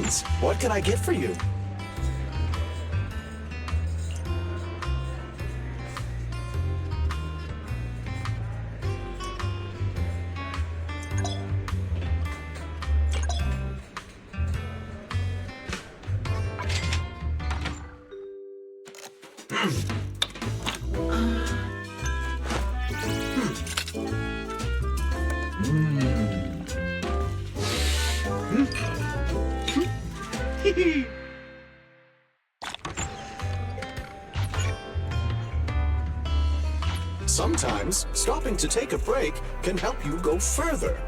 Greetings. What can I get for you? Sometimes, stopping to take a break can help you go further.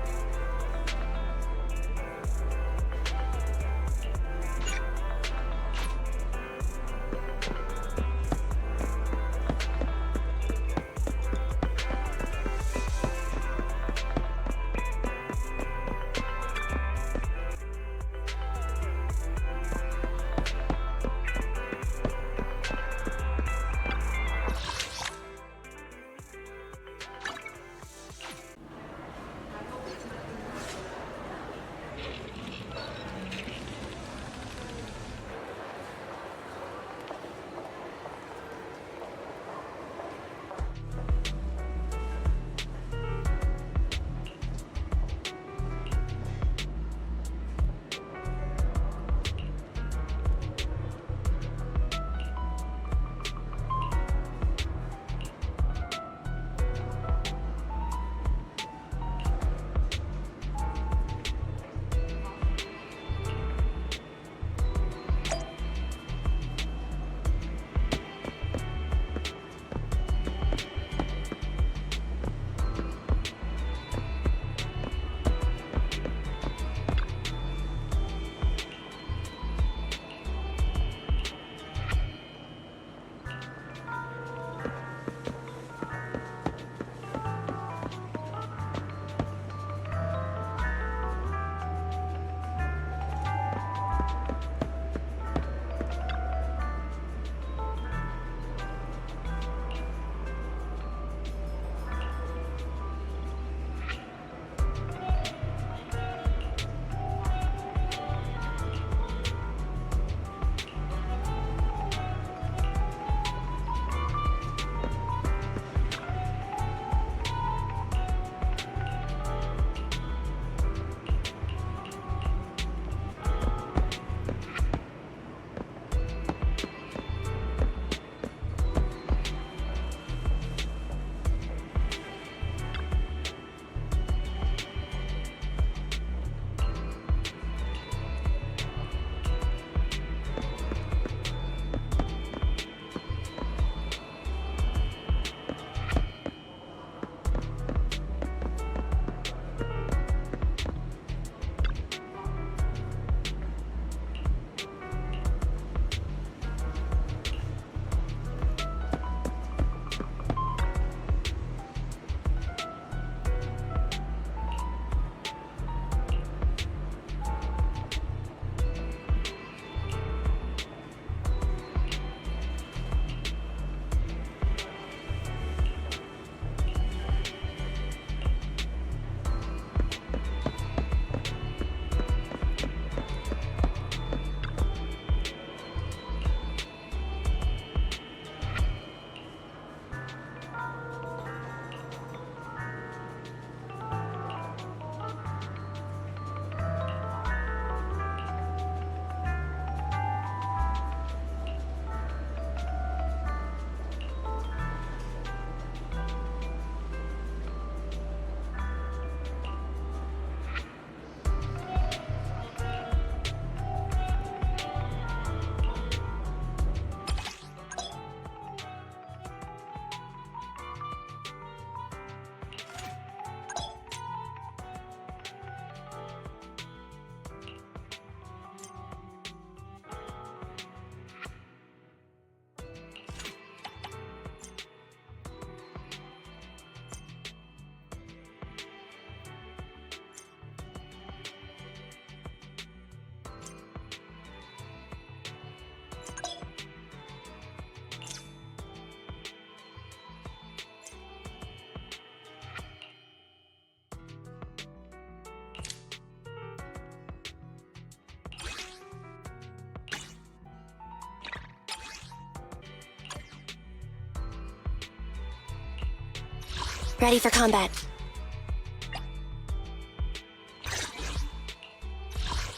Ready for combat.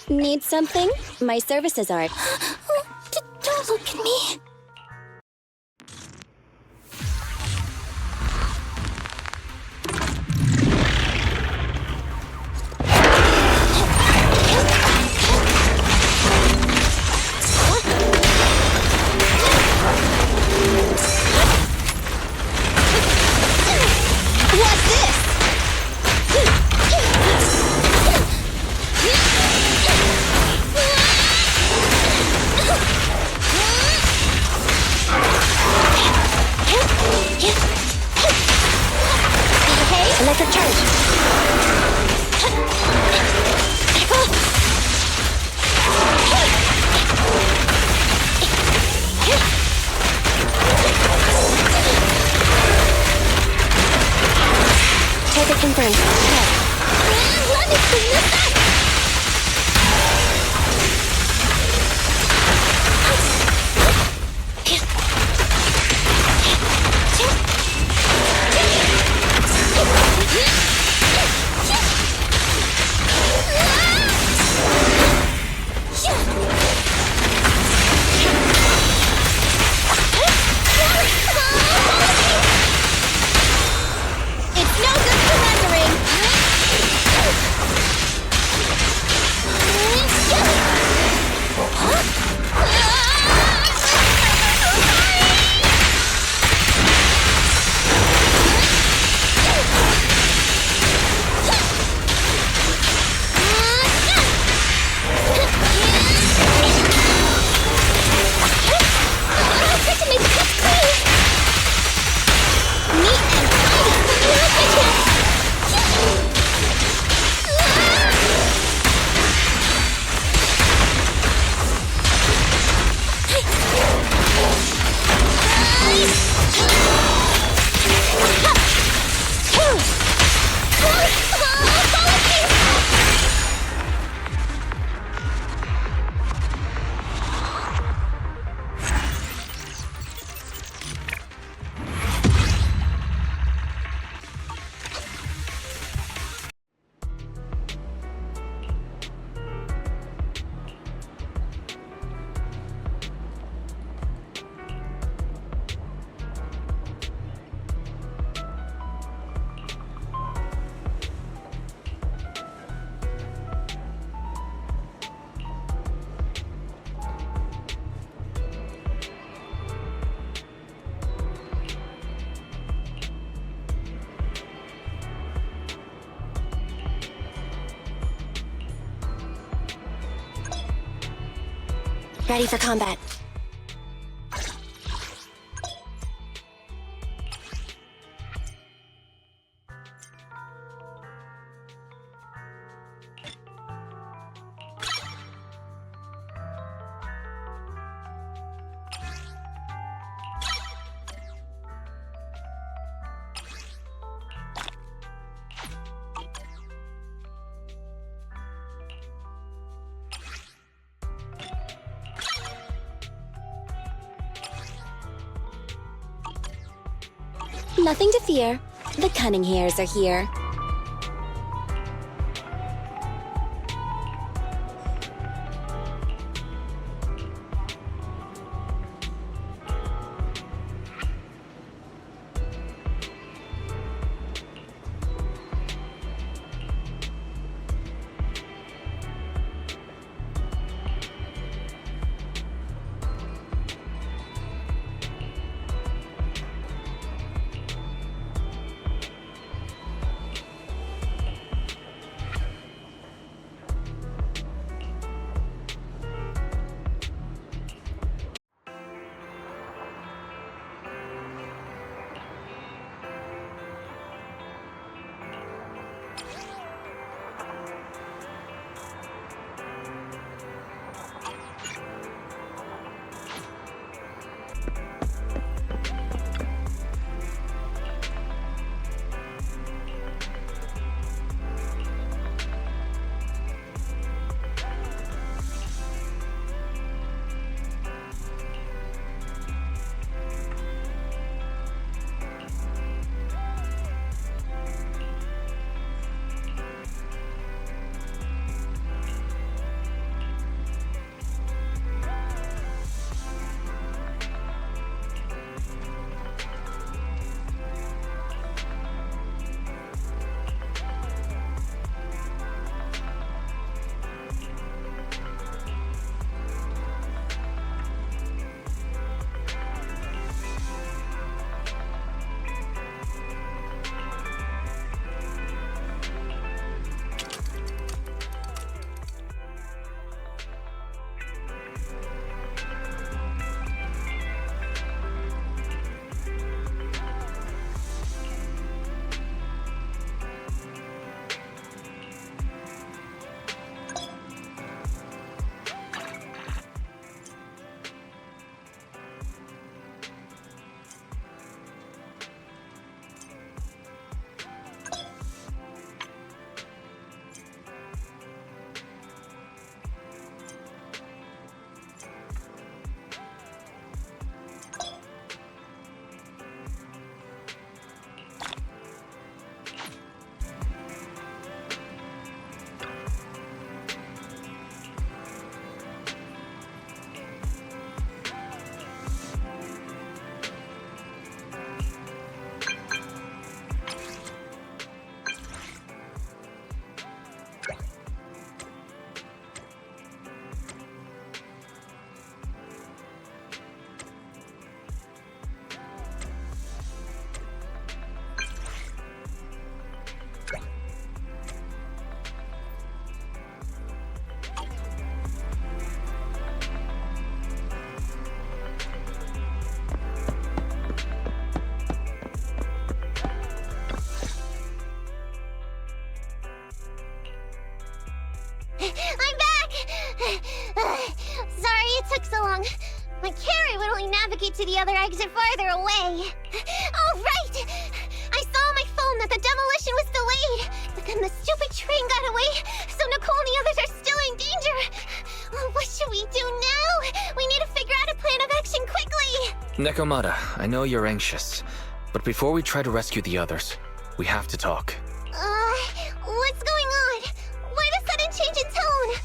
Need something? My services are... Don't look at me. Electric charge. Target confirmed. Let me clean this up. It's no good surrendering. Ready for combat. Nothing to fear. The Cunning Hares are here. the other exit farther away. Oh, right! I saw on my phone that the demolition was delayed, but then the stupid train got away, so Nicole and the others are still in danger. Oh, what should we do now? We need to figure out a plan of action quickly! Nekomata, I know you're anxious, but before we try to rescue the others, we have to talk. What's going on? Why the sudden change in tone?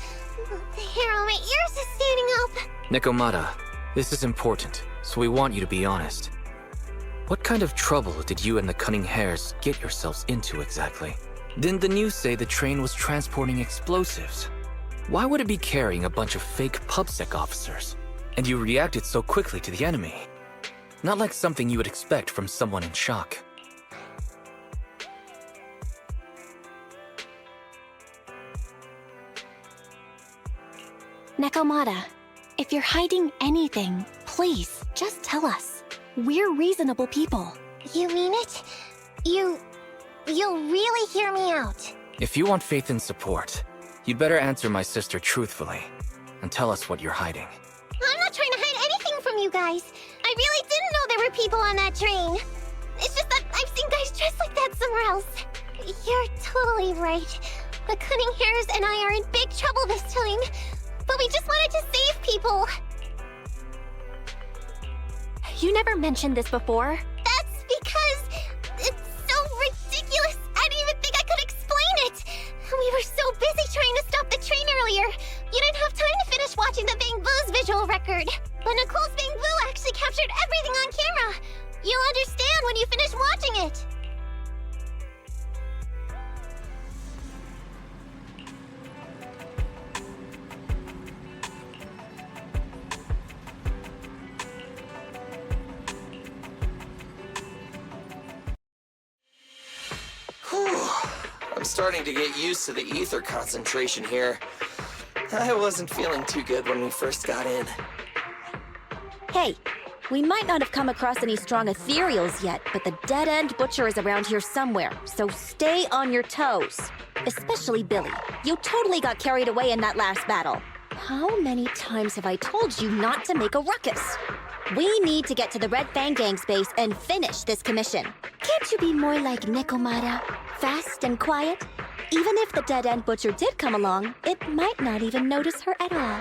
The hair on my ears is standing up. Nekomata, this is important, so we want you to be honest. What kind of trouble did you and the Cunning Hares get yourselves into exactly? Didn't the news say the train was transporting explosives? Why would it be carrying a bunch of fake PubSec officers? And you reacted so quickly to the enemy. Not like something you would expect from someone in shock. Nekomata, if you're hiding anything, please, just tell us. We're reasonable people. You mean it? You'll really hear me out. If you want Phaethon's support, you'd better answer my sister truthfully and tell us what you're hiding. I'm not trying to hide anything from you guys. I really didn't know there were people on that train. It's just that I've seen guys dressed like that somewhere else. You're totally right. The Cunning Hares and I are in big trouble this time. But we just wanted to save people. You never mentioned this before. That's because it's so ridiculous. I didn't even think I could explain it. We were so busy trying to stop the train earlier. You didn't have time to finish watching the Bang Boo's visual record. But Nicole's Bang Boo actually captured everything on camera. You'll understand when you finish watching it. I'm starting to get used to the ether concentration here. I wasn't feeling too good when we first got in. Hey, we might not have come across any strong ethereals yet, but the dead-end butcher is around here somewhere, so stay on your toes. Especially Billy. You totally got carried away in that last battle. How many times have I told you not to make a ruckus? We need to get to the Red Fang Gang's base and finish this commission. Can't you be more like Nekomata? Fast and quiet? Even if the dead-end butcher did come along, it might not even notice her at all.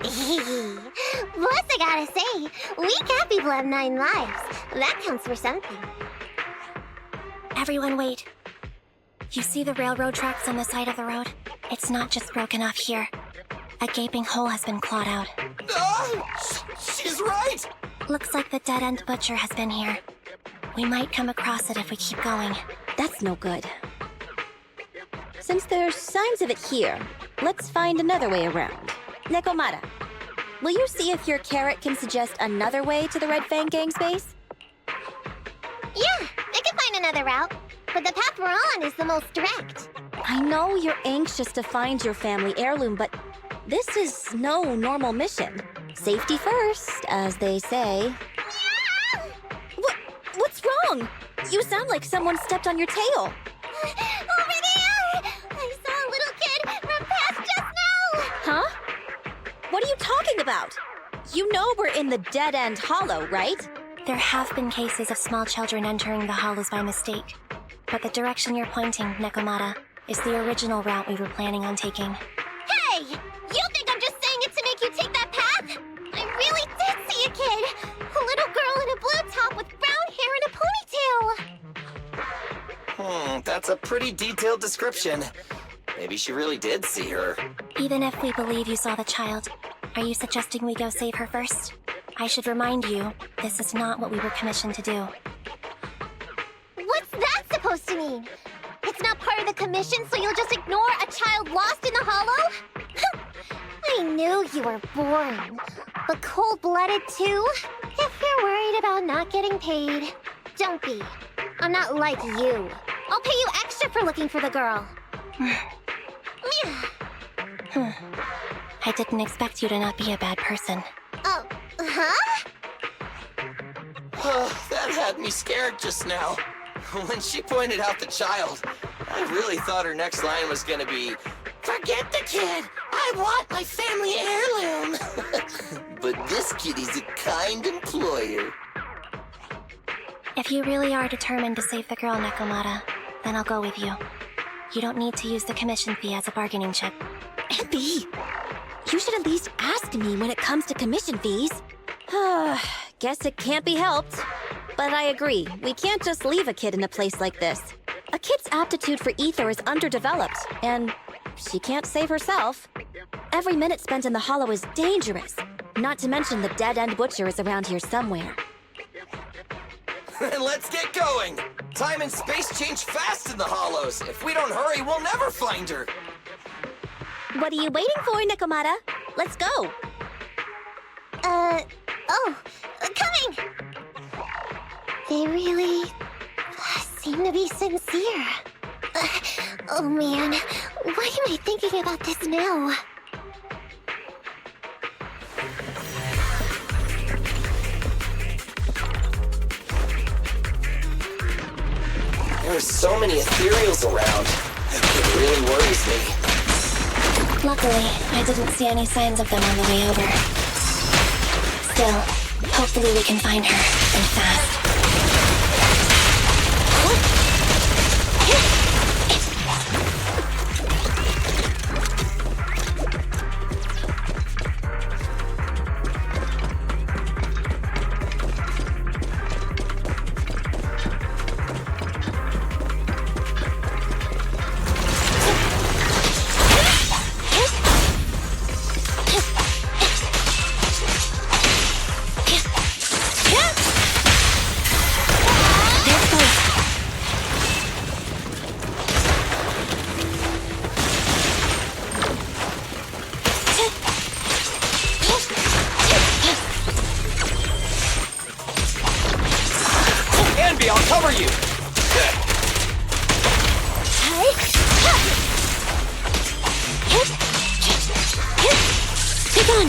Plus, I gotta say, we cat people have 9 lives. That counts for something. Everyone wait. You see the railroad tracks on the side of the road? It's not just broken off here. A gaping hole has been clawed out. She's right! Looks like the dead-end butcher has been here. We might come across it if we keep going. That's no good. Since there's signs of it here, let's find another way around. Nekomata, will you see if your carrot can suggest another way to the Red Fang Gang's base? Yeah, I can find another route. But the path we're on is the most direct. I know you're anxious to find your family heirloom, but this is no normal mission. Safety first, as they say. What's wrong? You sound like someone stepped on your tail. Over there! I saw a little kid run past just now! Huh? What are you talking about? You know we're in the dead-end hollow, right? There have been cases of small children entering the hollows by mistake. But the direction you're pointing, Nekomata, is the original route we were planning on taking. Hey! You think I'm just saying it to make you take that path? I really did see a kid! A little girl in a blue top with brown hair and a ponytail! That's a pretty detailed description. Maybe she really did see her. Even if we believe you saw the child, are you suggesting we go save her first? I should remind you, this is not what we were commissioned to do. What's that supposed to mean? It's not part of the commission, so you'll just ignore a child lost in the hollow? I knew you were boring, but cold-blooded too? If you're worried about not getting paid, don't be. I'm not like you. I'll pay you extra for looking for the girl. I didn't expect you to not be a bad person. Oh, huh? That had me scared just now. When she pointed out the child, I really thought her next line was gonna be, Forget the kid! I want my family heirloom! But this kitty's a kind employer. If you really are determined to save the girl, Nekomata, then I'll go with you. You don't need to use the commission fee as a bargaining chip. Anby, you should at least ask me when it comes to commission fees. Guess it can't be helped. But I agree, we can't just leave a kid in a place like this. A kid's aptitude for ether is underdeveloped, and she can't save herself. Every minute spent in the hollow is dangerous. Not to mention the dead-end butcher is around here somewhere. Let's get going! Time and space change fast in the hollows. If we don't hurry, we'll never find her. What are you waiting for, Nekomata? Let's go! Coming! They really seem to be sincere. Oh man, why am I thinking about this now? There are so many ethereals around. It really worries me. Luckily, I didn't see any signs of them on the way over. Still, hopefully we can find her, and fast. Anby, I'll cover you! Phaethon!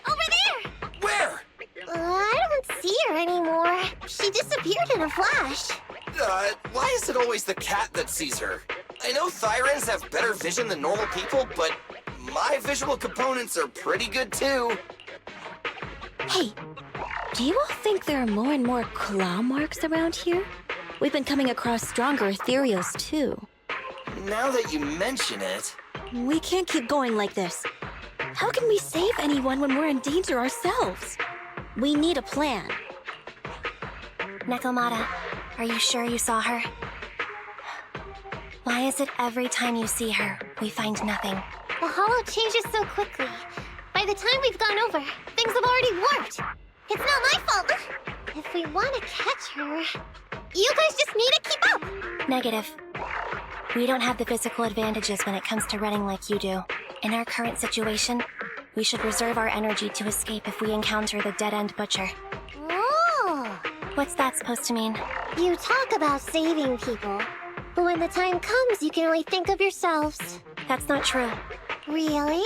Over there! Where? I don't see her anymore. She disappeared in a flash. Why is it always the cat that sees her? I know Thyrans have better vision than normal people, but my visual components are pretty good too. Hey, do you all think there are more and more claw marks around here? We've been coming across stronger ethereals too. Now that you mention it... We can't keep going like this. How can we save anyone when we're in danger ourselves? We need a plan. Nekomata, are you sure you saw her? Why is it every time you see her, we find nothing? The hollow changes so quickly. By the time we've gone over, things have already warped. It's not my fault. If we want to catch her, you guys just need to keep up. Negative. We don't have the physical advantages when it comes to running like you do. In our current situation, we should reserve our energy to escape if we encounter the dead-end butcher. Oh. What's that supposed to mean? You talk about saving people, but when the time comes, you can only think of yourselves. That's not true. Really?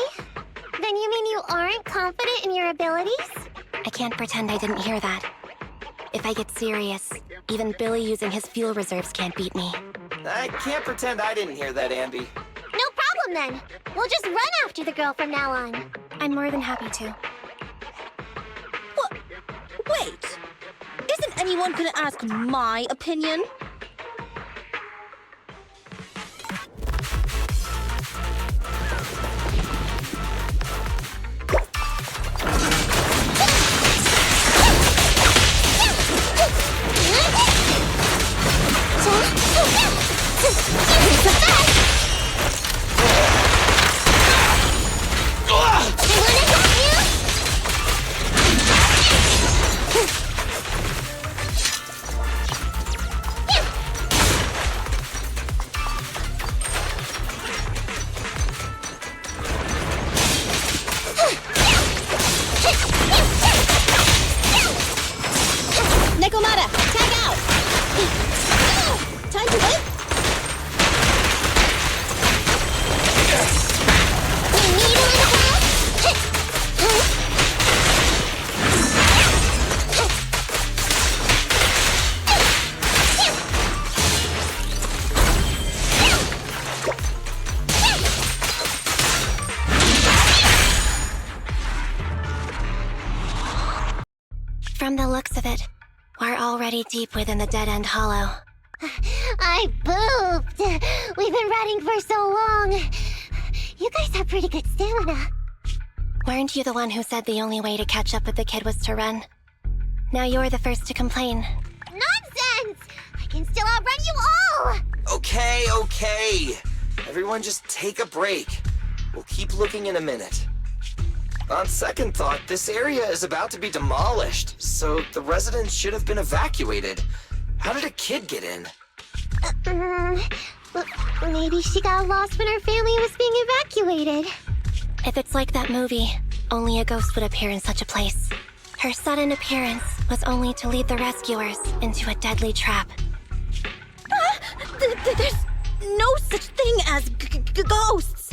Then you mean you aren't confident in your abilities? I can't pretend I didn't hear that. If I get serious, even Billy using his fuel reserves can't beat me. I can't pretend I didn't hear that, Anby. No problem then. We'll just run after the girl from now on. I'm more than happy to. What? Wait! Isn't anyone gonna ask my opinion? Nekomata, tag out! Time to win? From the looks of it, we're already deep within the dead-end hollow. I pooped! We've been running for so long. You guys have pretty good stamina. Weren't you the one who said the only way to catch up with the kid was to run? Now you're the first to complain. Nonsense! I can still outrun you all! Okay. Everyone just take a break. We'll keep looking in a minute. On second thought, this area is about to be demolished, so the residents should have been evacuated. How did a kid get in? Maybe she got lost when her family was being evacuated. If it's like that movie, only a ghost would appear in such a place. Her sudden appearance was only to lead the rescuers into a deadly trap. There's no such thing as ghosts!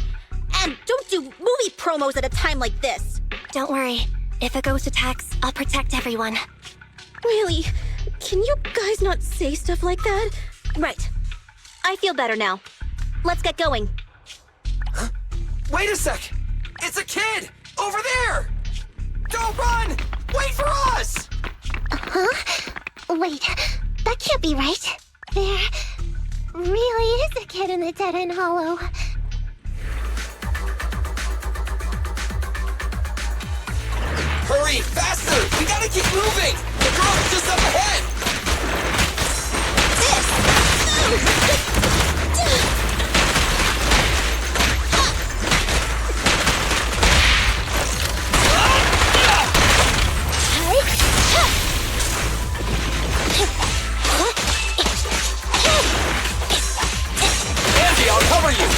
And don't do movie promos at a time like this! Don't worry. If a ghost attacks, I'll protect everyone. Really? Can you guys not say stuff like that? Right. I feel better now. Let's get going. Huh? Wait a sec! It's a kid! Over there! Don't run! Wait for us! Huh? Wait, that can't be right. There really is a kid in the dead-end hollow. Hurry, faster! We gotta keep moving! The girl's just up ahead! Andy, I'll cover you!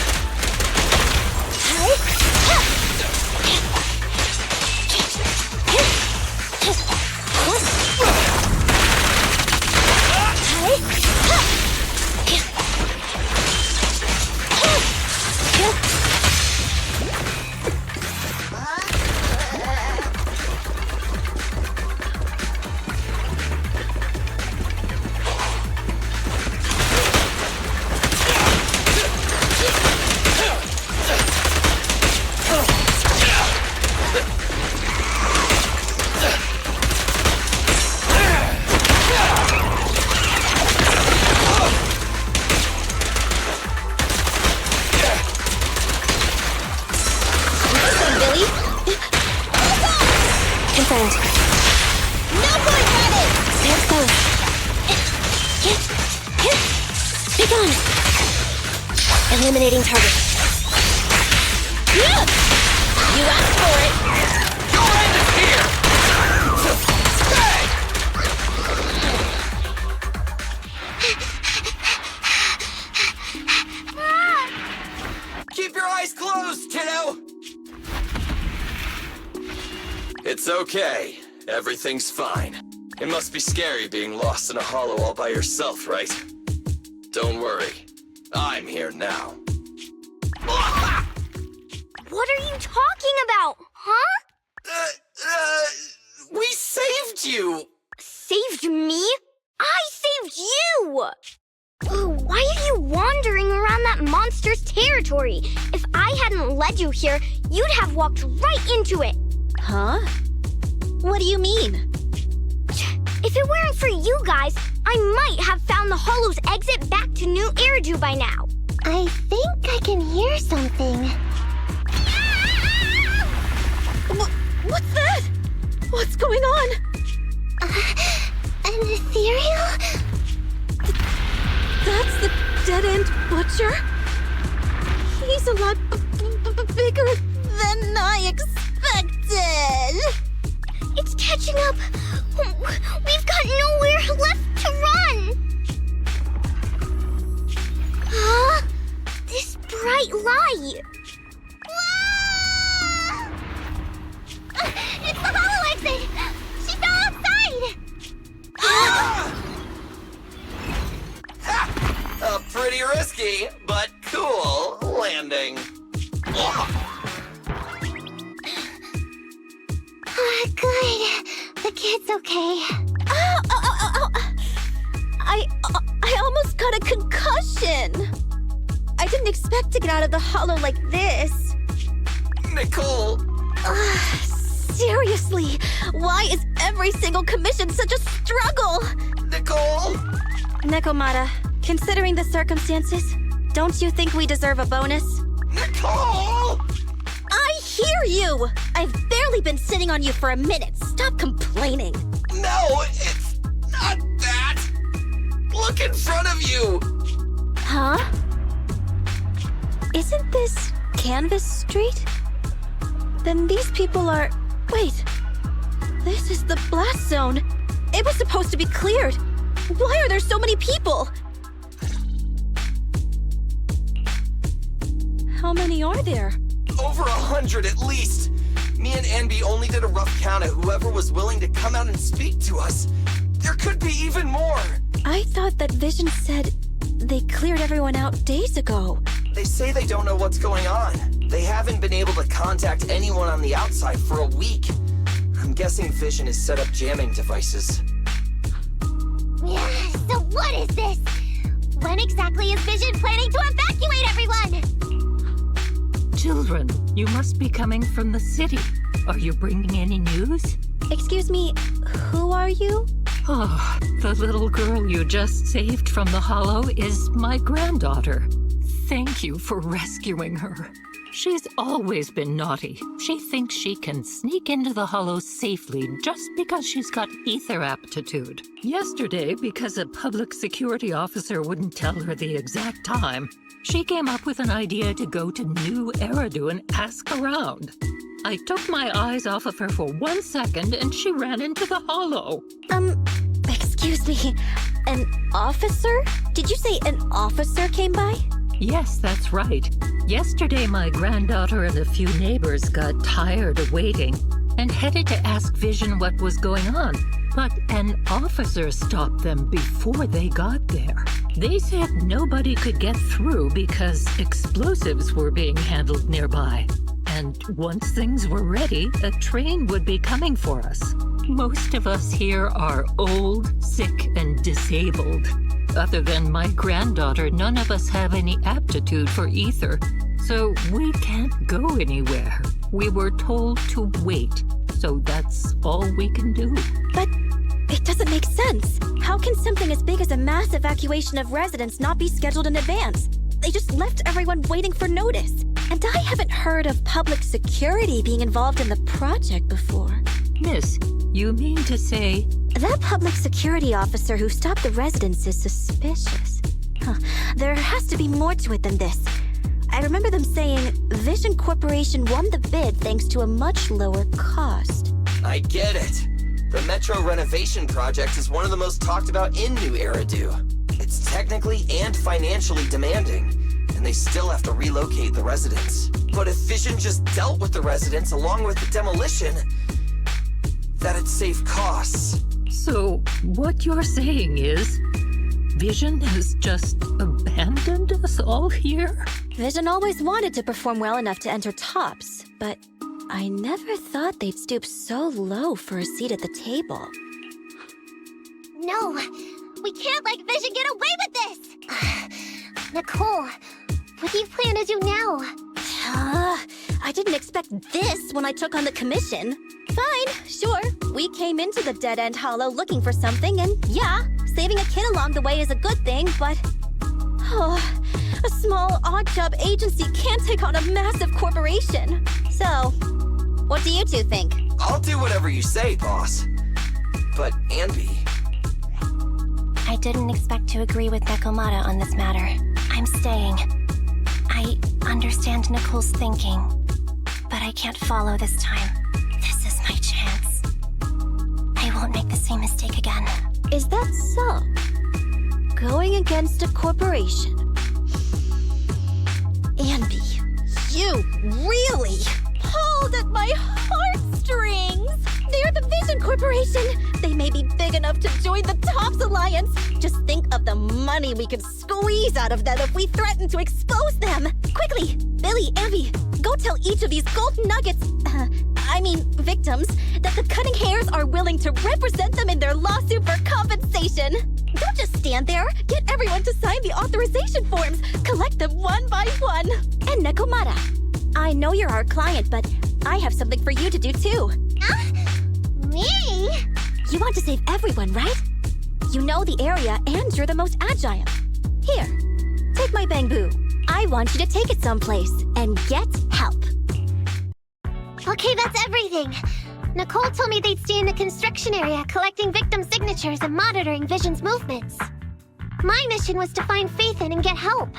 Eliminating target. You asked for it! Your end is here! Stay! Keep your eyes closed, kiddo! It's okay. Everything's fine. It must be scary being lost in a hollow all by yourself, right? Don't worry. I'm here now. What are you talking about, huh? We saved you! Saved me? I saved you! Why are you wandering around that monster's territory? If I hadn't led you here, you'd have walked right into it. Huh? What do you mean? If it weren't for you guys, I might have found the hollow's exit back to New Eridu by now. I think I can hear something. What's that? What's going on? An ethereal? That's the dead-end butcher? He's a lot bigger than I expected. It's catching up. We've got nowhere left to run. Huh? This bright light. Whoa! It's the hollow exit. She fell outside. Pretty risky, but cool landing. Good. The kid's okay. Ow! I almost got a concussion. I didn't expect to get out of the hollow like this. Nicole! Seriously, why is every single commission's such a struggle! Nicole! Nekomata, considering the circumstances, don't you think we deserve a bonus? Nicole! I hear you! I've barely been sitting on you for a minute. Stop complaining. No, it's not that! Look in front of you! Huh? Isn't this Canvas Street? Then these people are... Wait. This is the blast zone. It was supposed to be cleared. Why are there so many people? How many are there? Over 100 at least. Me and Anby only did a rough count of whoever was willing to come out and speak to us. There could be even more. I thought that Vision said they cleared everyone out days ago. They say they don't know what's going on. They haven't been able to contact anyone on the outside for a week. I'm guessing Vision has set up jamming devices. Yeah, so what is this? When exactly is Vision planning to evacuate everyone? Children, you must be coming from the city. Are you bringing any news? Excuse me, who are you? Oh, the little girl you just saved from the Hollow is my granddaughter. Thank you for rescuing her. She's always been naughty. She thinks she can sneak into the Hollow safely just because she's got ether aptitude. Yesterday, because a public security officer wouldn't tell her the exact time, she came up with an idea to go to New Eridu and ask around. I took my eyes off of her for 1 second and she ran into the Hollow. Excuse me, an officer? Did you say an officer came by? Yes, that's right. Yesterday, my granddaughter and a few neighbors got tired of waiting and headed to ask Vision what was going on. But an officer stopped them before they got there. They said nobody could get through because explosives were being handled nearby. And once things were ready, a train would be coming for us. Most of us here are old, sick, and disabled. Other than my granddaughter, none of us have any aptitude for ether, so we can't go anywhere. We were told to wait, so that's all we can do. But it doesn't make sense. How can something as big as a mass evacuation of residents not be scheduled in advance? They just left everyone waiting for notice. And I haven't heard of public security being involved in the project before. Miss, you mean to say... That public security officer who stopped the residents is suspicious. There has to be more to it than this. I remember them saying Vision Corporation won the bid thanks to a much lower cost. I get it. The Metro renovation project is one of the most talked about in New Eridu. It's technically and financially demanding, and they still have to relocate the residents. But if Vision just dealt with the residents along with the demolition, that'd save costs. So, what you're saying is, Vision has just abandoned us all here? Vision always wanted to perform well enough to enter tops, but I never thought they'd stoop so low for a seat at the table. No, we can't let Vision get away with this! Nicole, what do you plan to do now? I didn't expect this when I took on the commission. Fine, sure. We came into the dead-end hollow looking for something, and yeah, saving a kid along the way is a good thing, but... a small, odd-job agency can't take on a massive corporation. So, what do you two think? I'll do whatever you say, boss. But Anby... I didn't expect to agree with Nekomata on this matter. I'm staying. I understand Nicole's thinking, but I can't follow this time. This is my chance. I won't make the same mistake again. Is that so? Going against a corporation? Anby, you really pulled at my heartstrings! They're the Vision Corporation! They may be big enough to join the Tops Alliance! Just think of the money we could squeeze out of them if we threaten to expose them! Quickly! Billy, Anby, go tell each of these gold nuggets, victims, that the Cunning Hares are willing to represent them in their lawsuit for compensation! Don't just stand there! Get everyone to sign the authorization forms! Collect them one by one! And Nekomata, I know you're our client, but I have something for you to do too. Me? You want to save everyone, right? You know the area and you're the most agile. Here, take my bamboo. I want you to take it someplace and get help. Okay, that's everything. Nicole told me they'd stay in the construction area collecting victim signatures and monitoring Vision's movements. My mission was to find Phaethon and get help.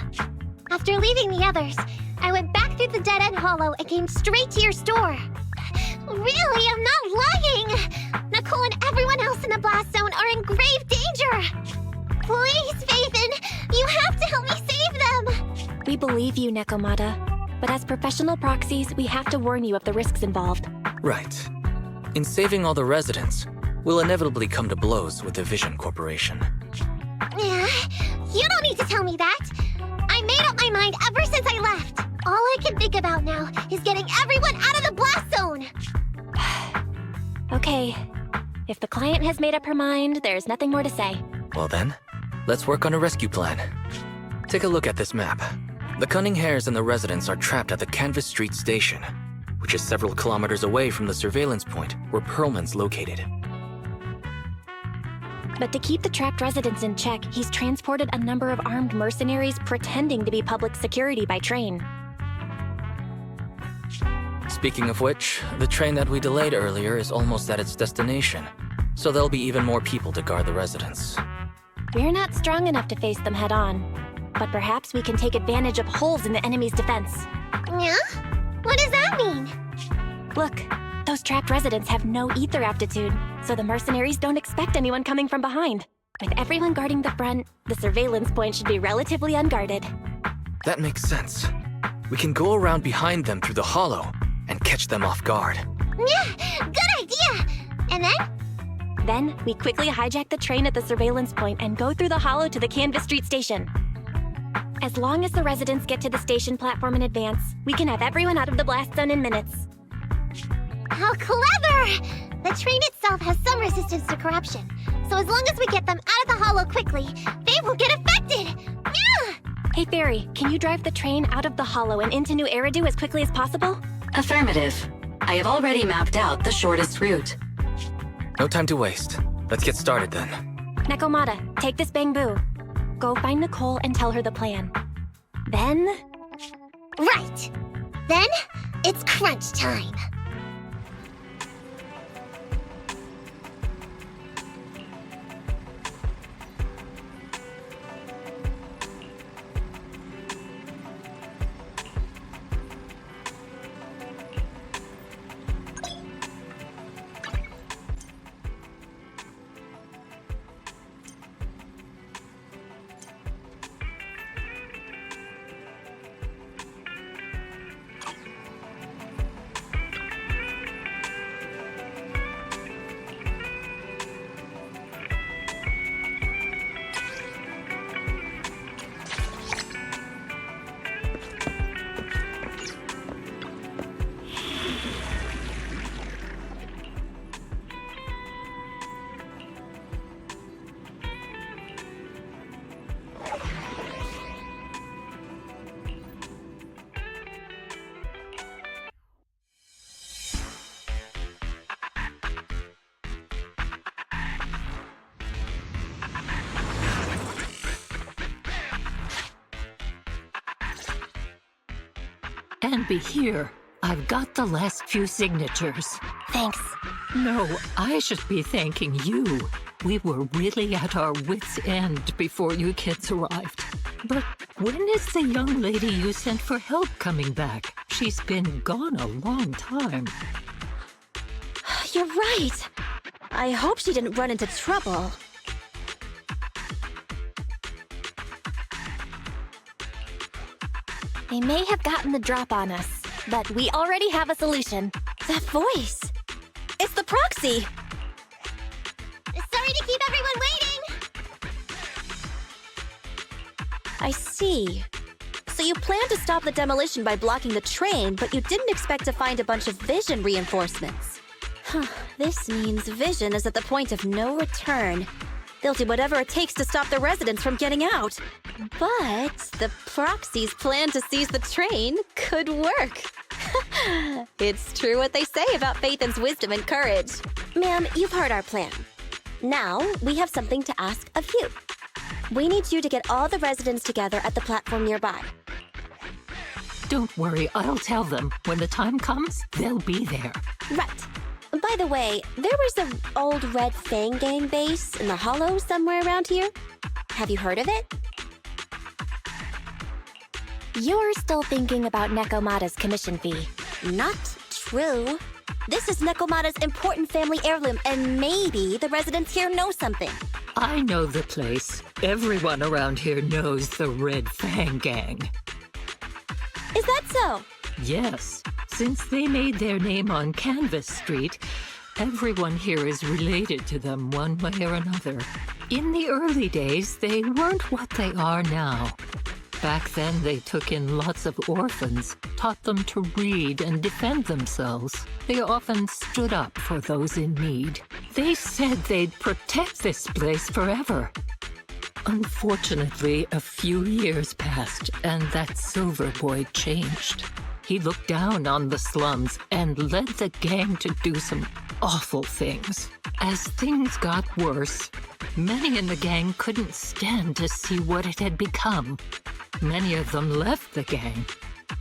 After leaving the others, I went back through the dead-end hollow and came straight to your store. Really, I'm not lying! Nicole and everyone else in the blast zone are in grave danger! Please, Phaethon, you have to help me save them! We believe you, Nekomata. But as professional proxies, we have to warn you of the risks involved. Right. In saving all the residents, we'll inevitably come to blows with the Vision Corporation. You don't need to tell me that! I made up my mind ever since I left! All I can think about now is getting everyone out of the blast zone! Okay. If the client has made up her mind, there's nothing more to say. Well then, let's work on a rescue plan. Take a look at this map. The Cunning Hares and the residents are trapped at the Canvas Street station, which is several kilometers away from the surveillance point where Perlman's located. But to keep the trapped residents in check, he's transported a number of armed mercenaries pretending to be public security by train. Speaking of which, the train that we delayed earlier is almost at its destination, so there'll be even more people to guard the residents. We're not strong enough to face them head-on, but perhaps we can take advantage of holes in the enemy's defense. Yeah? What does that mean? Look, those trapped residents have no ether aptitude, so the mercenaries don't expect anyone coming from behind. With everyone guarding the front, the surveillance point should be relatively unguarded. That makes sense. We can go around behind them through the hollow and catch them off guard. Yeah, good idea! And then? Then, we quickly hijack the train at the surveillance point and go through the hollow to the Canvas Street station. As long as the residents get to the station platform in advance, we can have everyone out of the blast zone in minutes. How clever! The train itself has some resistance to corruption, so as long as we get them out of the hollow quickly, they won't get affected! Yeah! Hey Fairy, can you drive the train out of the hollow and into New Eridu as quickly as possible? Affirmative. I have already mapped out the shortest route. No time to waste. Let's get started then. Nekomata, take this bamboo. Go find Nicole and tell her the plan. Then... Right! Then, it's crunch time! Anby, here. I've got the last few signatures. Thanks. No, I should be thanking you. We were really at our wits' end before you kids arrived. But when is the young lady you sent for help coming back? She's been gone a long time. You're right. I hope she didn't run into trouble. They may have gotten the drop on us, but we already have a solution. That voice! It's the proxy! Sorry to keep everyone waiting! I see. So you planned to stop the demolition by blocking the train, but you didn't expect to find a bunch of Vision reinforcements. This means Vision is at the point of no return. They'll do whatever it takes to stop the residents from getting out. But the proxy's plan to seize the train could work. It's true what they say about Phaethon's wisdom and courage. Ma'am, you've heard our plan. Now, we have something to ask of you. We need you to get all the residents together at the platform nearby. Don't worry, I'll tell them. When the time comes, they'll be there. Right. By the way, there was an old Red Fang Gang base in the hollow somewhere around here. Have you heard of it? You're still thinking about Nekomata's commission fee. Not true. This is Nekomata's important family heirloom, and maybe the residents here know something. I know the place. Everyone around here knows the Red Fang Gang. Is that so? Yes. Since they made their name on Canvas Street, everyone here is related to them one way or another. In the early days, they weren't what they are now. Back then, they took in lots of orphans, taught them to read and defend themselves. They often stood up for those in need. They said they'd protect this place forever. Unfortunately, a few years passed, and that Silver Boy changed. He looked down on the slums and led the gang to do some awful things. As things got worse, many in the gang couldn't stand to see what it had become. Many of them left the gang.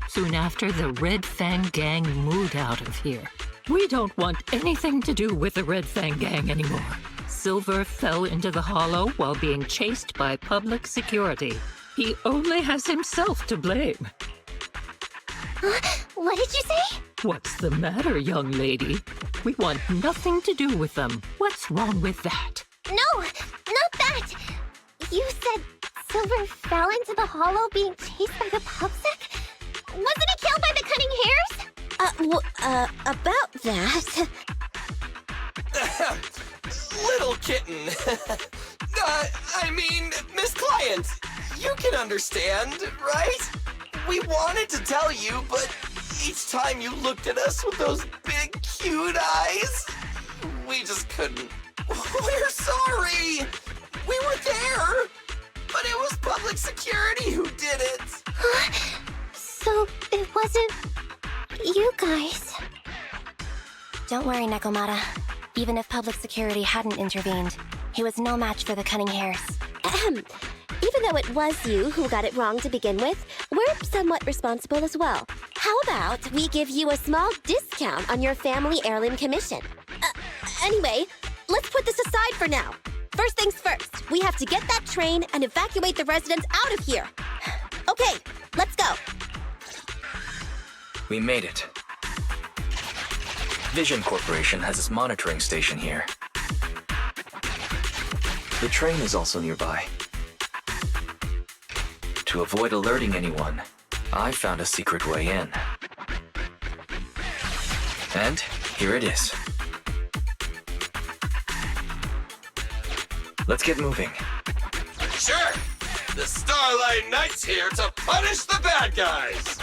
Soon after, the Red Fang Gang moved out of here. We don't want anything to do with the Red Fang Gang anymore. Silver fell into the hollow while being chased by public security. He only has himself to blame. What did you say? What's the matter, young lady? We want nothing to do with them. What's wrong with that? No, not that! You said Silver fell into the hollow being chased by the PubSec? Wasn't he killed by the Cunning Hares? About that... Little kitten. I mean, Miss Client, you can understand, right? We wanted to tell you, but each time you looked at us with those big, cute eyes, we just couldn't. We're sorry. We were there, but it was public security who did it. So it wasn't you guys. Don't worry, Nekomata. Even if public security hadn't intervened, he was no match for the Cunning Hares. Even though it was you who got it wrong to begin with, we're somewhat responsible as well. How about we give you a small discount on your family heirloom commission? Anyway, let's put this aside for now. First things first, we have to get that train and evacuate the residents out of here. Okay, let's go. We made it. Vision Corporation has its monitoring station here. The train is also nearby. To avoid alerting anyone, I found a secret way in. And here it is. Let's get moving. Sure. The Starlight Knight's here to punish the bad guys.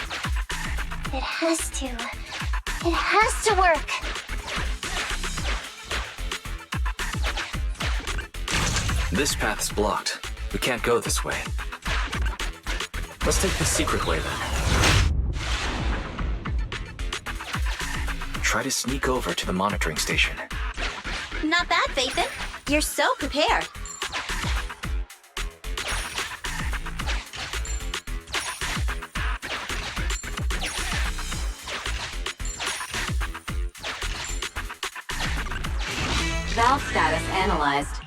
It has to. It has to work. This path's blocked. We can't go this way. Let's take the secret way then. Try to sneak over to the monitoring station. Not bad, Phaethon. You're so prepared. Valve status analyzed.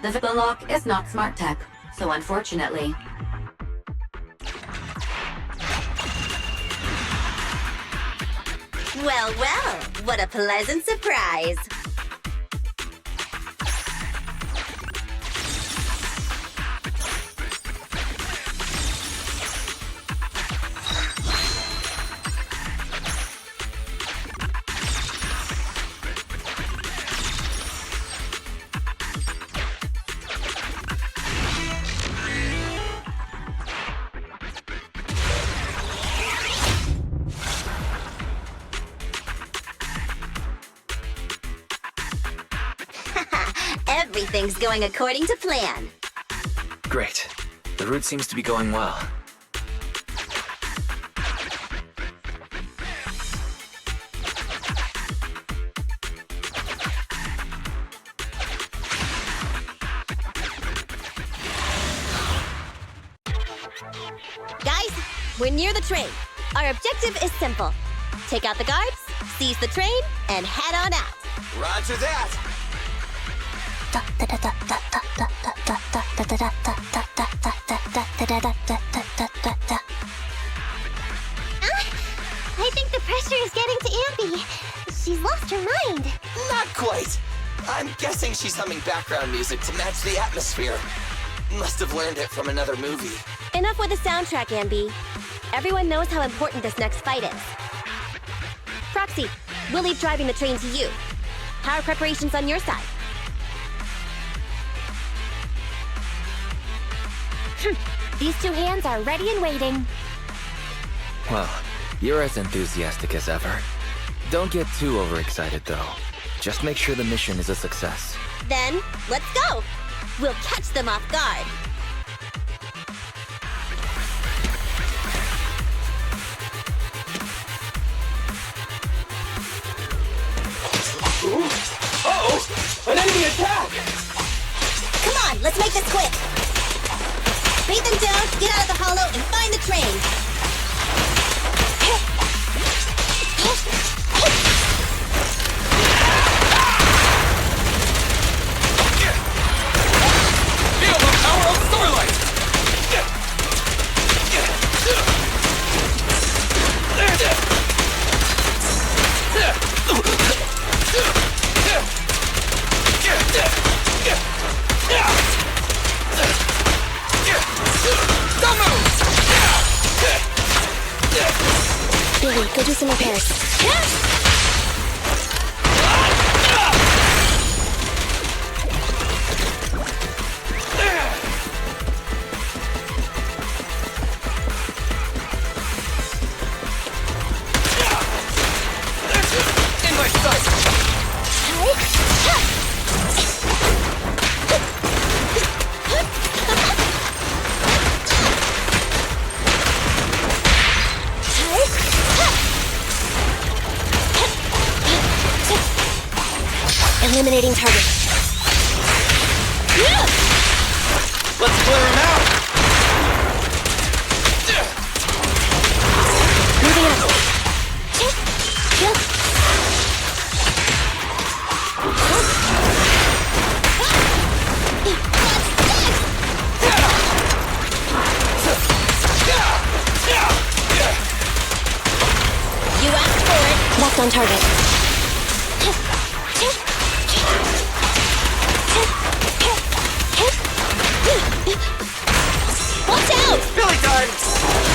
The Zippo lock is not smart tech, so unfortunately. Well, well, what a pleasant surprise. Everything's going according to plan. Great. The route seems to be going well. Guys, we're near the train. Our objective is simple. Take out the guards, seize the train, and head on out. Roger that. I think the pressure is getting to Anby. She's lost her mind. Not quite. I'm guessing she's humming background music to match the atmosphere. Must have learned it from another movie. Enough with the soundtrack, Anby. Everyone knows how important this next fight is. Proxy, we'll leave driving the train to you. How are preparations on your side? These two hands are ready and waiting. Well, you're as enthusiastic as ever. Don't get too overexcited, though. Just make sure the mission is a success. Then, let's go! We'll catch them off guard. Uh-oh! An enemy attack! Come on, let's make this quick! Beat them down, get out of the hollow, and find the train! Feel the power of Starlight! Billy, go do some repairs. In my sight! Eliminating target. Let's clear him out! Moving up. You asked for it. Locked on target. Watch out! Billy time!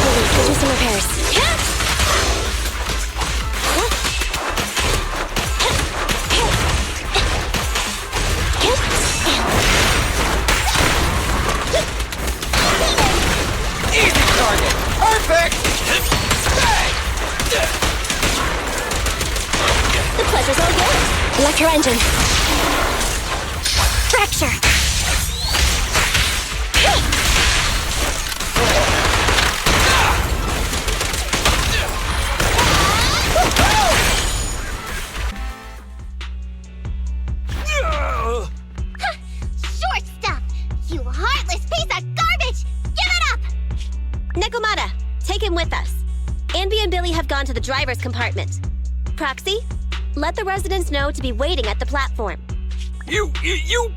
Billy, go do some repairs. Easy target! Perfect! The pleasure's all yours. Electro engine. Fracture. Short stuff! You heartless piece of garbage! Give it up! Nekomata, take him with us. Anby and Billy have gone to the driver's compartment. Proxy, let the residents know to be waiting at the platform. You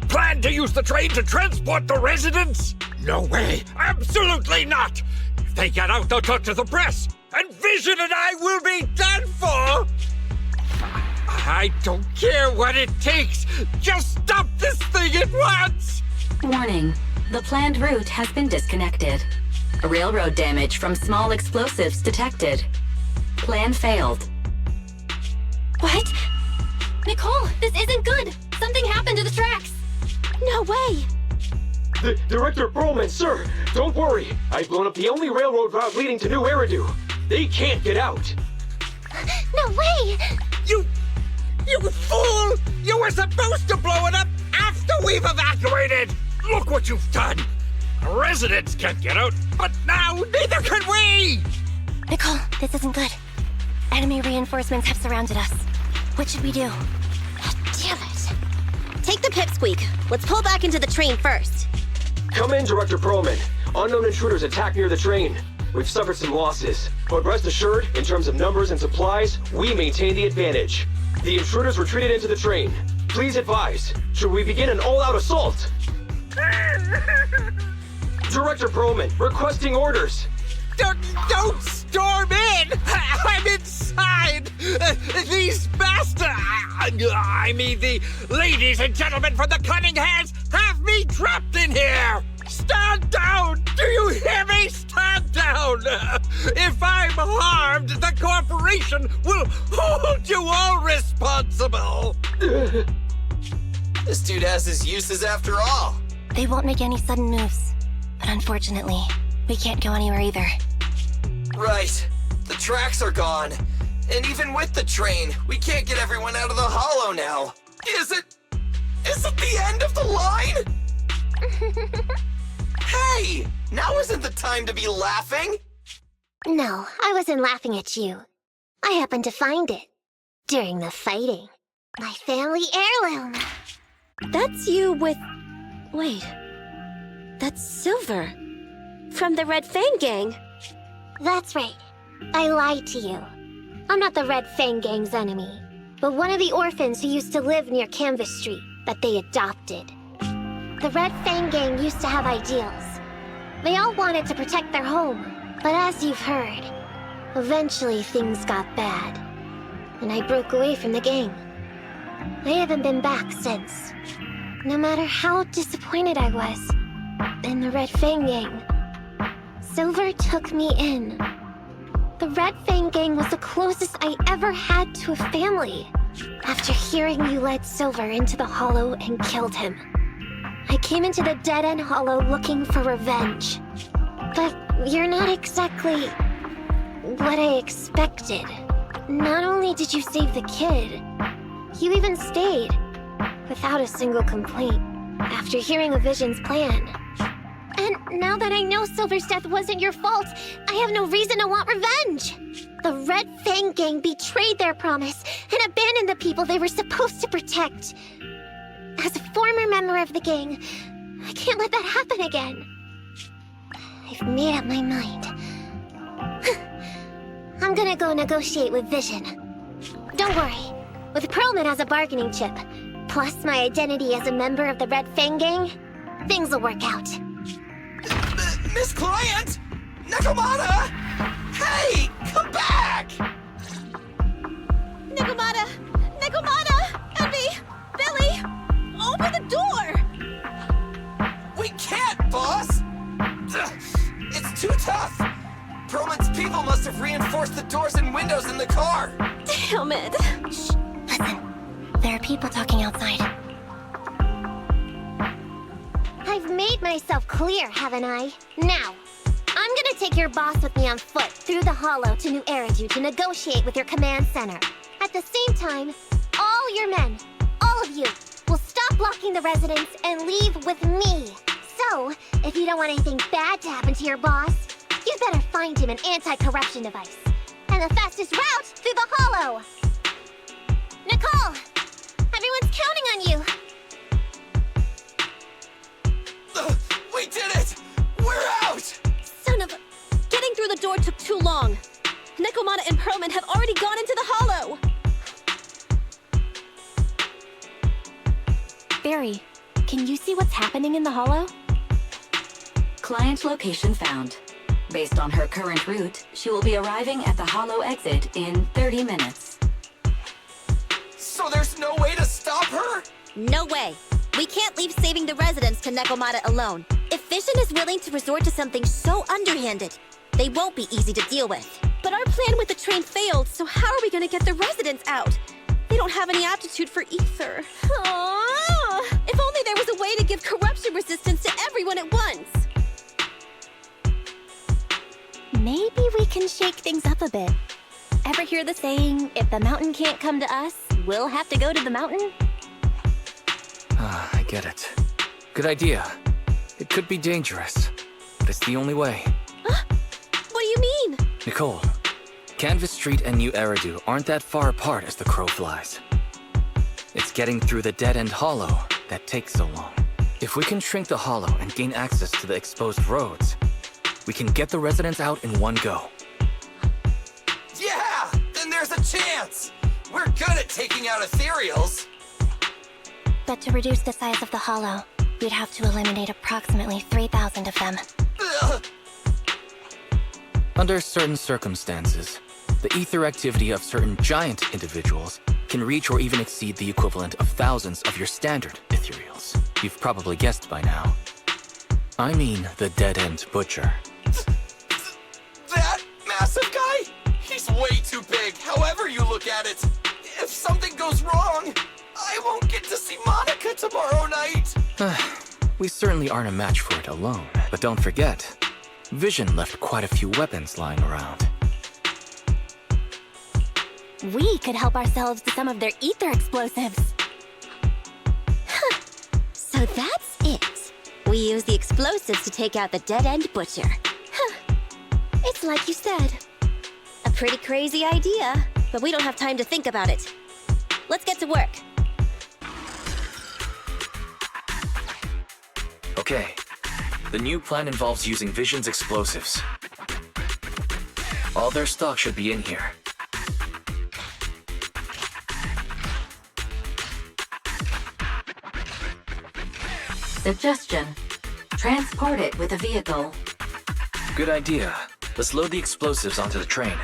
plan to use the train to transport the residents? No way! Absolutely not! If they get out, they'll talk to the press, and Vision and I will be done for! I don't care what it takes! Just stop this thing at once! Warning. The planned route has been disconnected. Railroad damage from small explosives detected. Plan failed. What? Nicole, this isn't good. Something happened to the tracks. No way! Director Perlman, sir, don't worry. I've blown up the only railroad route leading to New Eridu. They can't get out. No way! You fool! You were supposed to blow it up after we've evacuated! Look what you've done! Residents can't get out, but now neither can we! Nicole, this isn't good. Enemy reinforcements have surrounded us. What should we do? Damn it. Take the pipsqueak. Let's pull back into the train first. Come in, Director Perlman. Unknown intruders attacked near the train. We've suffered some losses, but rest assured, in terms of numbers and supplies, we maintain the advantage. The intruders retreated into the train. Please advise, should we begin an all-out assault? Director Perlman, requesting orders. Don't storm in! I'm inside! These bastards! I mean, the ladies and gentlemen from the Cunning Hares have me trapped in here! Stand down! Do you hear me? Stand down! If I'm harmed, the corporation will hold you all responsible! This dude has his uses after all. They won't make any sudden moves. But unfortunately, we can't go anywhere either. Right. The tracks are gone. And even with the train, we can't get everyone out of the hollow now. Is it the end of the line? Hey! Now isn't the time to be laughing! No, I wasn't laughing at you. I happened to find it. During the fighting. My family heirloom. That's you with... Wait. That's Silver. From the Red Fang Gang. That's right. I lied to you. I'm not the Red Fang Gang's enemy, but one of the orphans who used to live near Canvas Street that they adopted. The Red Fang Gang used to have ideals. They all wanted to protect their home, but as you've heard, eventually things got bad, and I broke away from the gang. I haven't been back since. No matter how disappointed I was in the Red Fang Gang, Silver took me in. The Red Fang Gang was the closest I ever had to a family. After hearing you led Silver into the Hollow and killed him, I came into the dead-end Hollow looking for revenge. But you're not exactly what I expected. Not only did you save the kid, you even stayed, without a single complaint, after hearing of Vision's plan. And now that I know Silver's death wasn't your fault, I have no reason to want revenge. The Red Fang Gang betrayed their promise and abandoned the people they were supposed to protect. As a former member of the gang, I can't let that happen again. I've made up my mind. I'm gonna go negotiate with Vision. Don't worry, with Perlman as a bargaining chip, plus my identity as a member of the Red Fang Gang, things will work out. Miss Client! Nekomata! Hey! Come back! Nekomata! Nekomata! Anby! Billy! Open the door! We can't, boss! It's too tough! Perlman's people must have reinforced the doors and windows in the car! Damn it! Shh, listen. There are people talking outside. I've made myself clear, haven't I? Now, I'm gonna take your boss with me on foot through the Hollow to New Eridu to negotiate with your command center. At the same time, all your men, all of you, will stop blocking the residents and leave with me. So, if you don't want anything bad to happen to your boss, you'd better find him an anti-corruption device. And the fastest route through the Hollow! Nicole! Everyone's counting on you! We did it! We're out! Son of a... Getting through the door took too long. Nekomata and Perlman have already gone into the Hollow! Barry, can you see what's happening in the Hollow? Client location found. Based on her current route, she will be arriving at the Hollow exit in 30 minutes. So there's no way to stop her? No way. We can't leave saving the residents to Nekomata alone. If Vision is willing to resort to something so underhanded, they won't be easy to deal with. But our plan with the train failed, so how are we gonna get the residents out? They don't have any aptitude for ether. Aww. If only there was a way to give corruption resistance to everyone at once. Maybe we can shake things up a bit. Ever hear the saying, if the mountain can't come to us, we'll have to go to the mountain? I get it. Good idea. It could be dangerous, but it's the only way. What do you mean? Nicole, Canvas Street and New Eridu aren't that far apart as the crow flies. It's getting through the dead-end hollow that takes so long. If we can shrink the hollow and gain access to the exposed roads, we can get the residents out in one go. Yeah! Then there's a chance! We're good at taking out ethereals! But to reduce the size of the hollow, we'd have to eliminate approximately 3,000 of them. Ugh. Under certain circumstances, the ether activity of certain giant individuals can reach or even exceed the equivalent of thousands of your standard ethereals. You've probably guessed by now. I mean the dead-end butcher. That massive guy? He's way too big, however you look at it. If something goes wrong, I won't get to see Monica tomorrow night. We certainly aren't a match for it alone. But don't forget, Vision left quite a few weapons lying around. We could help ourselves to some of their ether explosives. Huh. So that's it. We use the explosives to take out the dead-end butcher. Huh. It's like you said. A pretty crazy idea, but we don't have time to think about it. Let's get to work. Okay. The new plan involves using Vision's explosives. All their stock should be in here. Suggestion. Transport it with a vehicle. Good idea. Let's load the explosives onto the train.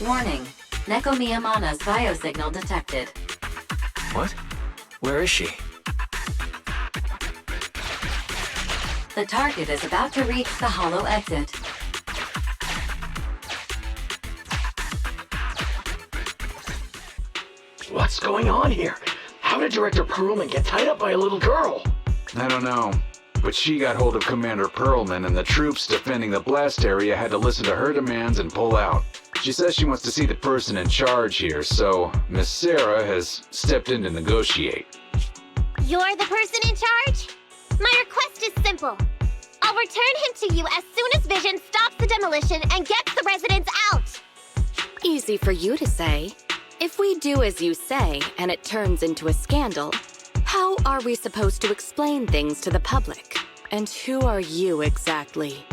Warning. Nekomiya Mana's biosignal detected. What? Where is she? The target is about to reach the hollow exit. What's going on here? How did Director Perlman get tied up by a little girl? I don't know, but she got hold of Commander Perlman and the troops defending the blast area had to listen to her demands and pull out. She says she wants to see the person in charge here, so Miss Sarah has stepped in to negotiate. You're the person in charge? My request is simple. I'll return him to you as soon as Vision stops the demolition and gets the residents out. Easy for you to say. If we do as you say and it turns into a scandal, how are we supposed to explain things to the public? And who are you exactly?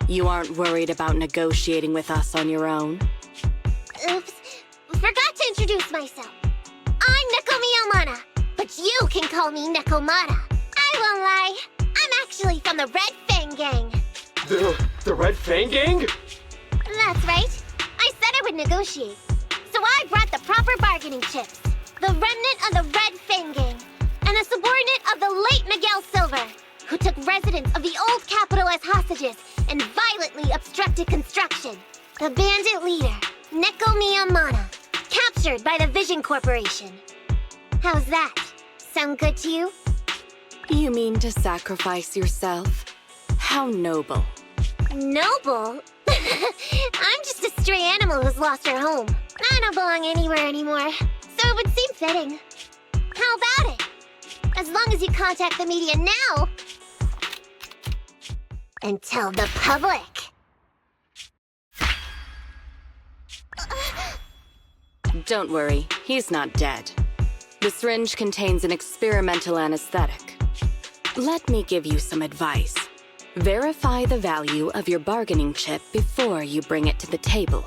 You aren't worried about negotiating with us on your own? Oops, forgot to introduce myself. I'm Nekomiya Mana, but you can call me Nekomata. I won't lie, I'm actually from the Red Fang Gang. The Red Fang Gang? That's right. I said I would negotiate. So I brought the proper bargaining chips. The remnant of the Red Fang Gang, and a subordinate of the late Miguel Silver, who took residents of the old capital as hostages and violently obstructed construction. The bandit leader, Nekomiya Mana, captured by the Vision Corporation. How's that? Sound good to you? You mean to sacrifice yourself? How noble. Noble? I'm just a stray animal who's lost her home. I don't belong anywhere anymore, so it would seem fitting. How about it? As long as you contact the media now and tell the public. Don't worry, he's not dead. The syringe contains an experimental anesthetic. Let me give you some advice. Verify the value of your bargaining chip before you bring it to the table.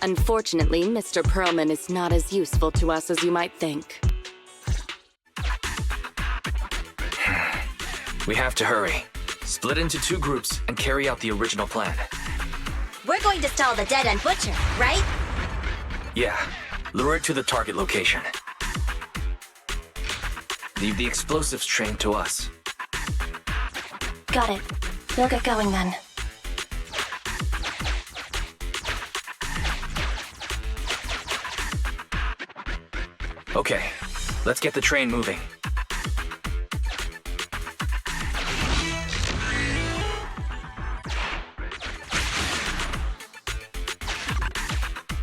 Unfortunately, Mr. Perlman is not as useful to us as you might think. We have to hurry. Split into 2 groups and carry out the original plan. We're going to stall the dead-end butcher, right? Yeah. Lure it to the target location. Leave the explosives train to us. Got it. We'll get going then. Okay, let's get the train moving.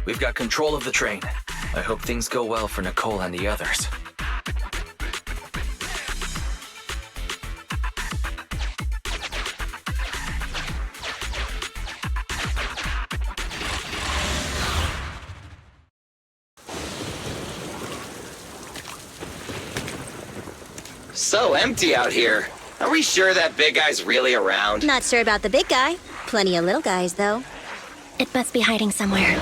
We've got control of the train. I hope things go well for Nicole and the others. So empty out here. Are we sure that big guy's really around? Not sure about the big guy. Plenty of little guys, though. It must be hiding somewhere.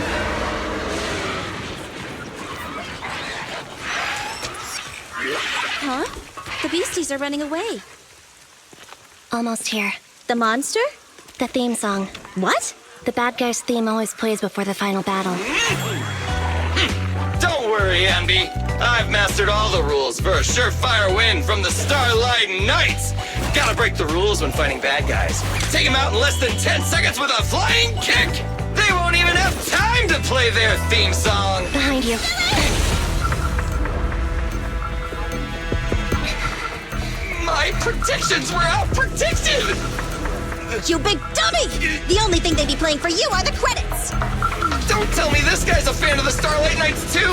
Huh? The beasties are running away. Almost here. The monster? The theme song. What? The bad guy's theme always plays before the final battle. Don't worry, Anby. I've mastered all the rules for a surefire win from the Starlight Knights. Gotta break the rules when fighting bad guys. Take them out in less than 10 seconds with a flying kick! They won't even have time to play their theme song! Behind you. My predictions were out-predicted! You big dummy! The only thing they'd be playing for you are the credits! Don't tell me this guy's a fan of the Starlight Knights, too!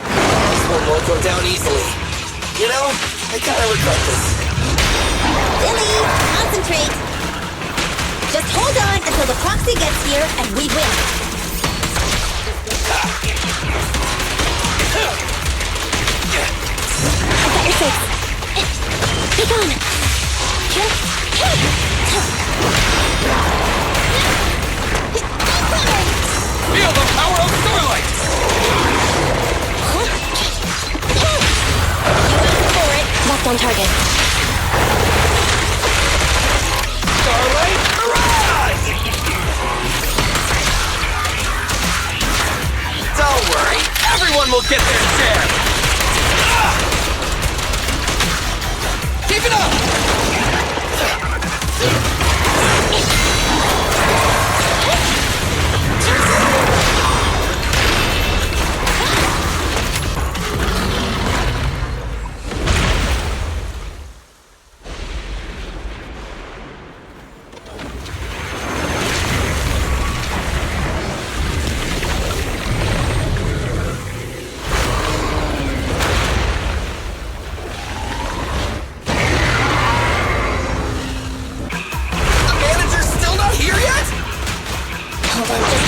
This one won't go down easily. You know, I kinda regret this. Billy, concentrate! Just hold on until the proxy gets here and we win. I got your face. Phaethon! Feel the power of Starlight! For it. Locked on target. Starlight Mirage! Don't worry, everyone will get their share! Keep it up!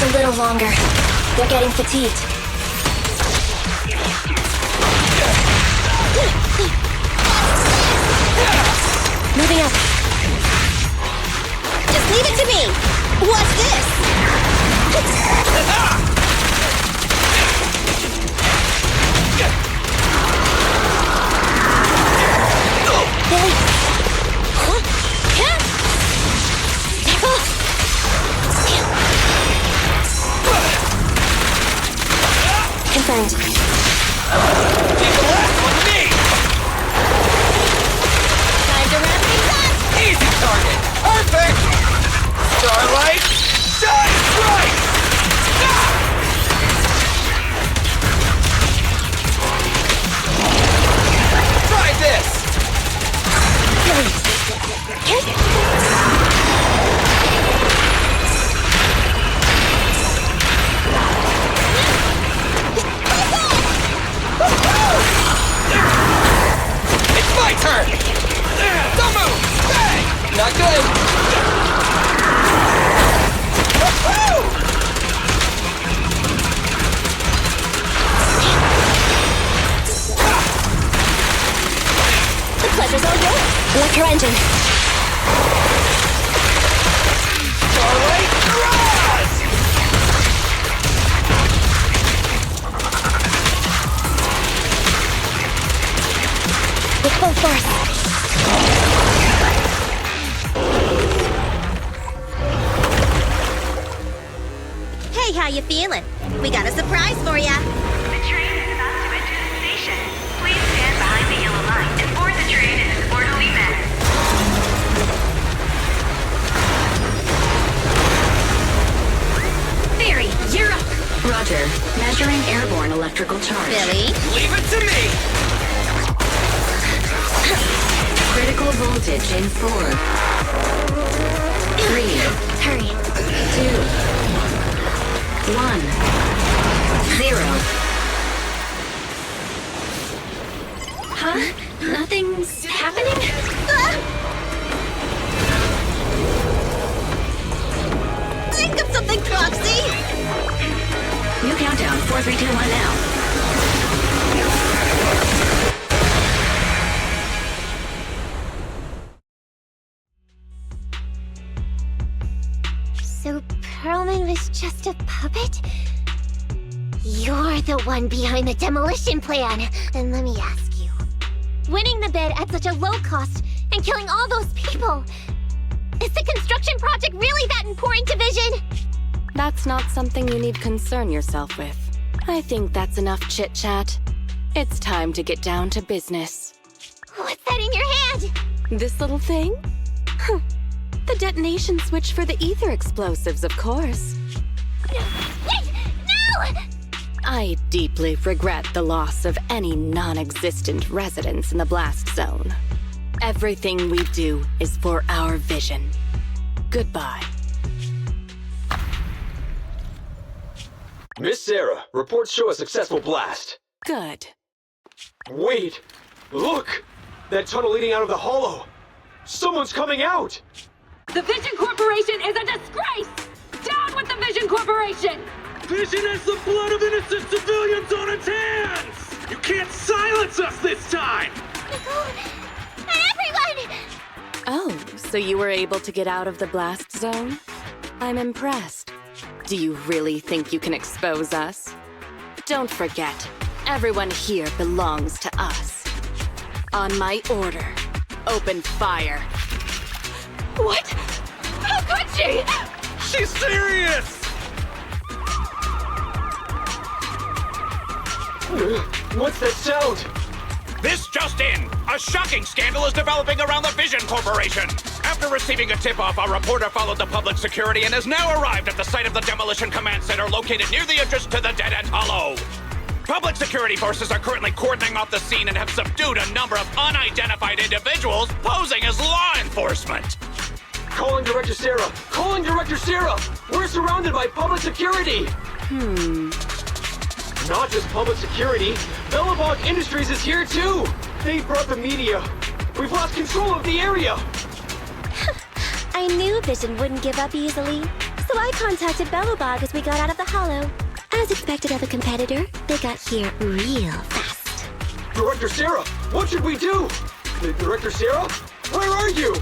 A little longer. They're getting fatigued. Moving up. Just leave it to me. What's this? Billy. Confirmed. Keep the last one to me! Time to wrap things up. Easy target! Perfect! Starlight, shine bright! Try this! Billy. Start your engine. Starlight Cross! With full force. Hey, how you feeling? We got a surprise for ya. The train is about to enter the station. Please stand behind the yellow line and board the train in an orderly manner. Theory, you're up. Roger. Measuring airborne electrical charge. Billy? Leave it to me! Critical voltage in 4, 3, Hurry. 2, 1, 0. Huh? Nothing's happening? Think of something, Proxy! New countdown, 4, 3, 2, 1 now. So Perlman was just a puppet? You're the one behind the demolition plan. Then let me ask you. Winning the bid at such a low cost and killing all those people. Is the construction project really that important to Vision? That's not something you need concern yourself with. I think that's enough chit-chat. It's time to get down to business. What's that in your hand? This little thing? Huh. The detonation switch for the ether explosives, of course. Wait! No! I deeply regret the loss of any non-existent residents in the blast zone. Everything we do is for our vision. Goodbye. Miss Sarah, reports show a successful blast. Good. Wait! Look! That tunnel leading out of the hollow! Someone's coming out! The Vision Corporation is a disgrace! Down with the Vision Corporation! Vision has the blood of innocent civilians on its hands! You can't silence us this time! Nicole! Everyone! Oh, so you were able to get out of the blast zone? I'm impressed. Do you really think you can expose us? Don't forget, everyone here belongs to us. On my order, open fire. What? How could she? She's serious! What's that sound? This just in! A shocking scandal is developing around the Vision Corporation! After receiving a tip-off, our reporter followed the public security and has now arrived at the site of the Demolition Command Center located near the entrance to the Dead End Hollow. Public security forces are currently cordoning off the scene and have subdued a number of unidentified individuals posing as law enforcement. Calling Director Sarah! Calling Director Sarah! We're surrounded by public security! Not just public security, Belle Industries is here too! They brought the media! We've lost control of the area! I knew Vision wouldn't give up easily, so I contacted Bellobog as we got out of the hollow. As expected of a competitor, they got here real fast. Director Sarah, what should we do? Director Sarah? Where are you?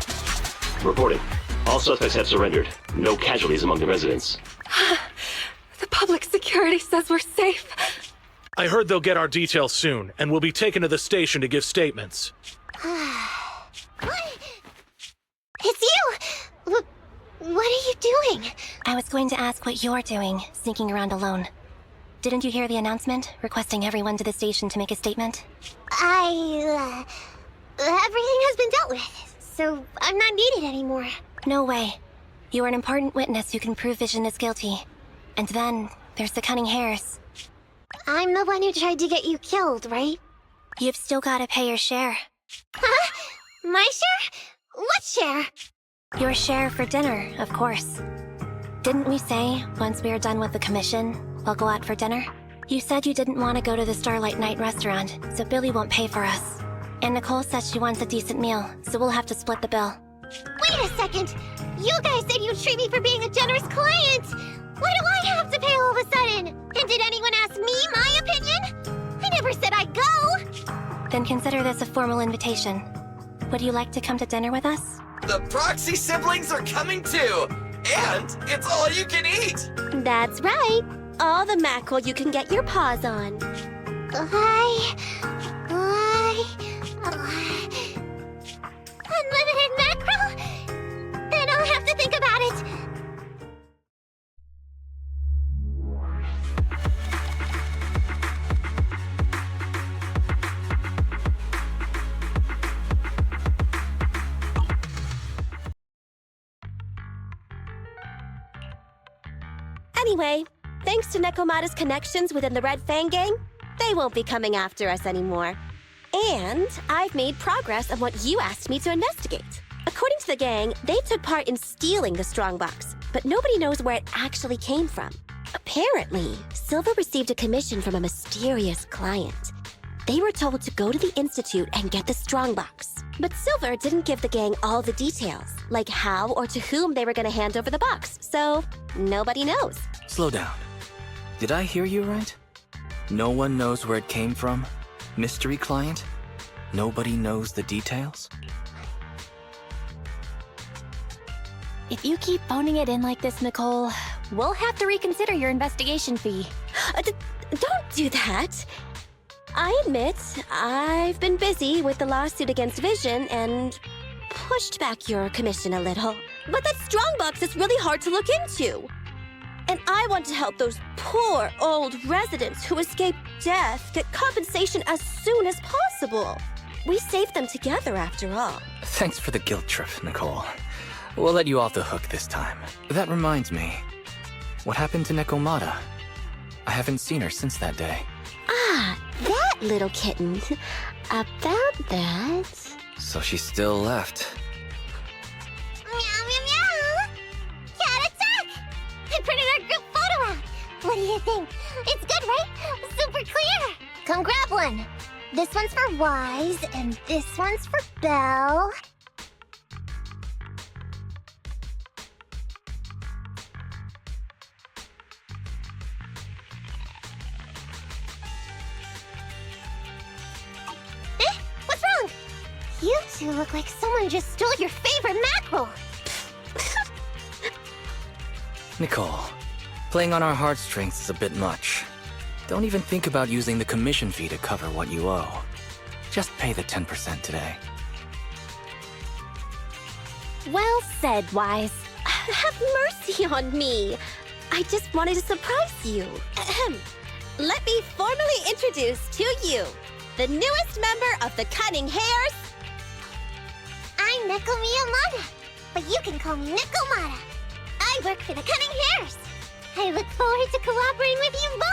Reporting. All suspects have surrendered. No casualties among the residents. The public security says we're safe. I heard they'll get our details soon, and we'll be taken to the station to give statements. What? It's you! What are you doing? I was going to ask what you're doing, sneaking around alone. Didn't you hear the announcement, requesting everyone to the station to make a statement? Everything has been dealt with, so I'm not needed anymore. No way. You are an important witness who can prove Vision is guilty. And then, there's the Cunning Hares. I'm the one who tried to get you killed, right? You've still gotta pay your share. Huh? My share? What share? Your share for dinner, of course. Didn't we say, once we are done with the commission, we'll go out for dinner? You said you didn't want to go to the Starlight Night restaurant, so Billy won't pay for us. And Nicole says she wants a decent meal, so we'll have to split the bill. Wait a second! You guys said you'd treat me for being a generous client! Why do I have to pay all of a sudden? And did anyone ask me my opinion? I never said I'd go! Then consider this a formal invitation. Would you like to come to dinner with us? The proxy siblings are coming too! And it's all you can eat! That's right. All the mackerel you can get your paws on. Unlimited mackerel? Then I'll have to think about it. Anyway, thanks to Nekomata's connections within the Red Fang gang, they won't be coming after us anymore. And I've made progress on what you asked me to investigate. According to the gang, they took part in stealing the strongbox, but nobody knows where it actually came from. Apparently, Silver received a commission from a mysterious client. They were told to go to the Institute and get the strongbox. But Silver didn't give the gang all the details, like how or to whom they were going to hand over the box, so nobody knows. Slow down. Did I hear you right? No one knows where it came from? Mystery client? Nobody knows the details? If you keep phoning it in like this, Nicole, we'll have to reconsider your investigation fee. Don't do that. I admit, I've been busy with the lawsuit against Vision and pushed back your commission a little. But that strongbox is really hard to look into. And I want to help those poor old residents who escaped death get compensation as soon as possible. We saved them together after all. Thanks for the guilt trip, Nicole. We'll let you off the hook this time. That reminds me. What happened to Nekomata? I haven't seen her since that day. Ah, that little kitten. About that... So she still left. Meow, meow, meow! Cat attack! I printed our group photo out! What do you think? It's good, right? Super clear! Come grab one. This one's for Wise, and this one's for Belle. What's wrong? You two look like someone just stole your favorite mackerel. Nicole, playing on our heartstrings is a bit much. Don't even think about using the commission fee to cover what you owe. Just pay the 10% today. Well said, Wise. Have mercy on me. I just wanted to surprise you. Ahem. Let me formally introduce to you the newest member of the Cunning Hares. I'm Nekomiya Mana, but you can call me Nekomata. I work for the Cunning Hares. I look forward to cooperating with you both.